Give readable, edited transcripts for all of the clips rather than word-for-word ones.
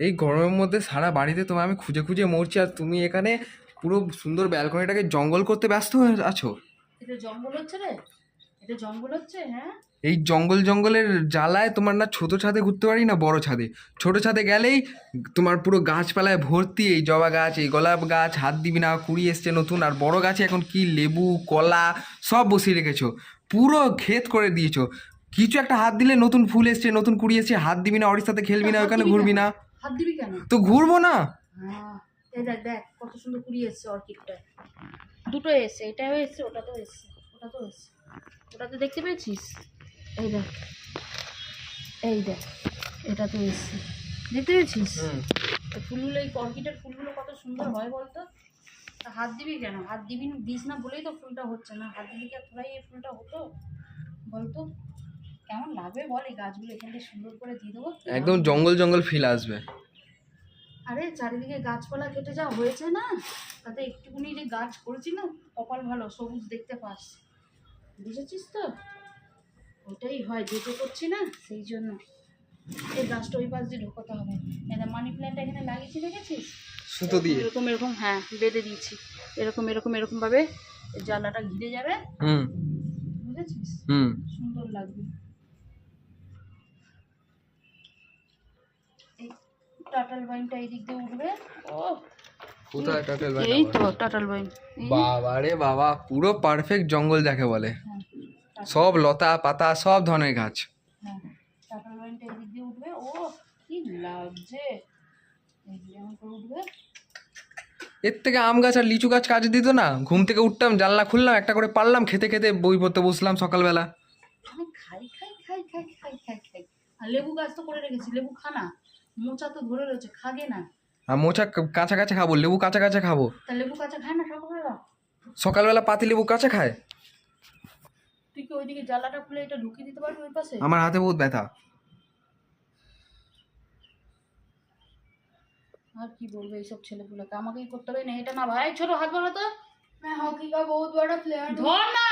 এই গরমের মধ্যে সারা বাড়িতে তোমায় আমি খুঁজে খুঁজে মরছি, আর তুমি এখানে পুরো সুন্দর ব্যালকনিটাকে জঙ্গল করতে ব্যস্ত হয়ে আছো। এটা জঙ্গল হচ্ছে রে, এটা জঙ্গল হচ্ছে। হ্যাঁ, এই জঙ্গলের জ্বালায় তোমার না ছোট ছাদে ঘুরতে পারি না বড় ছাদে। ছোট ছাদে গেলেই তোমার পুরো গাছপালায় ভর্তি, এই জবা গাছ, এই গোলাপ গাছ, হাত দিবি না, কুড়ি এসছে নতুন। আর বড় গাছে এখন কি লেবু কলা সব বসিয়ে রেখেছো, পুরো ক্ষেত করে দিয়েছো। কিছু একটা হাত দিলে নতুন ফুল এসছে, নতুন কুড়ি এসছে, হাত দিবি না, ওর সাথে খেলবি না, ওখানে ঘুরবি না। হাত দিবি কেন? তো ঘুরবো না? হ্যাঁ, এই দেখ দেখ কত সুন্দর কুড়ি এসছে অর্কিডটা। দুটো এসছে, এটাও এসছে, ওটাতেও এসছে, ওটাতেও এসছে। ওটাতে দেখতে পেয়েছিস? এই দেখ, এই দেখ, এটাতে এসছে, দেখতে পেয়েছিস? ফুলগুলো, এই অর্কিডের ফুলগুলো কত সুন্দর হয় বলতো। তা হাত দিবি কেন? হাত দিবি দিস না বলেই তো ফুলটা হচ্ছে না। হাত দিবি কি আর তোরাই এই ফুলটা হতো বলতো? কেমন লাগবে বল এই গাছগুলো এখান থেকে সুন্দর করে দিয়ে দেবো। একদম জঙ্গল জঙ্গল ফিল আসবে। আরে চারিদিকে গাছপালা কেটে যা হয়েছে না, তাতে একটুকুনি যে গাছ করেছি না, কপাল ভালো, সবুজ দেখতে পাস, বুঝেছিস তো? ওটাই হয়, যেতে করছি না সেই জন্য। এই গাছটা ওই পাশ দিয়ে ঢোকাতে হবে। এটা মানি প্ল্যান্টটা এখানে লাগিয়েছি, দেখেছিস? সুতো দিয়ে এরকম এরকম, হ্যাঁ বেঁধে দিয়েছি, এরকম এরকম এরকম ভাবে জানলাটা ঘিরে যাবে, বুঝেছিস? সুন্দর লাগবে। এই টাটাল বাইনটা এই দিক দিয়ে উঠবে। ও কোথায় টাটেল ভাই? এই তো টাটাল বাইন। বাবা রে বাবা, পুরো পারফেক্ট জঙ্গল যাকে বলে। হ্যাঁ, সব লতা পাতা সব ধরনের গাছ। হ্যাঁ, টাটাল বাইনটা এই দিক দিয়ে উঠবে। ও কি লাগছে, এই যে এমন করে উঠবে। এর থেকে আম গাছ আর লিচু গাছ কাজে দিত না? ঘুম থেকে উঠতাম, জানলা খুললাম, একটা করে পারলাম, খেতে খেতে বই পড়তে বসলাম সকালবেলা। আমি খাই খাই খাই খাই খাই খাই খাই। আর লেবু গাছ তো করে রেখেছি, লেবু খানা, মোচা তো ধরে রয়েছে, খাগে না। আর মোচা কাঁচা কাঁচা খাবো, লেবু কাঁচা কাঁচা খাবো। তা লেবু কাঁচা খায় না সকালবেলা? সকালবেলা পাতি লেবু কাঁচা খায়। তুই কি ওইদিকে জানলাটা খুলে এটা ঢুকিয়ে দিতে পারবি ওই পাশে? আমার হাতে বহুত ব্যথা। আর কি বলবো এইসব ছেলেগুলোকে, আমাকেই করতে হবে না। এটা না ভাই, ছোট হাত বলো তো। मैं हॉकी का बहुत बड़ा प्लेयर ধর না।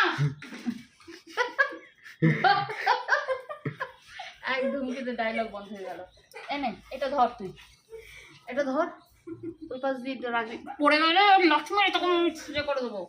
একদম কিন্তু ডায়লগ বন্ধ হয়ে গেল। এনে এটা ধর, তুই এটা ধর, ওই পাশ দিয়ে রাখবি, পড়ে গেলে লক্ষ্মী তখন করে দেবো।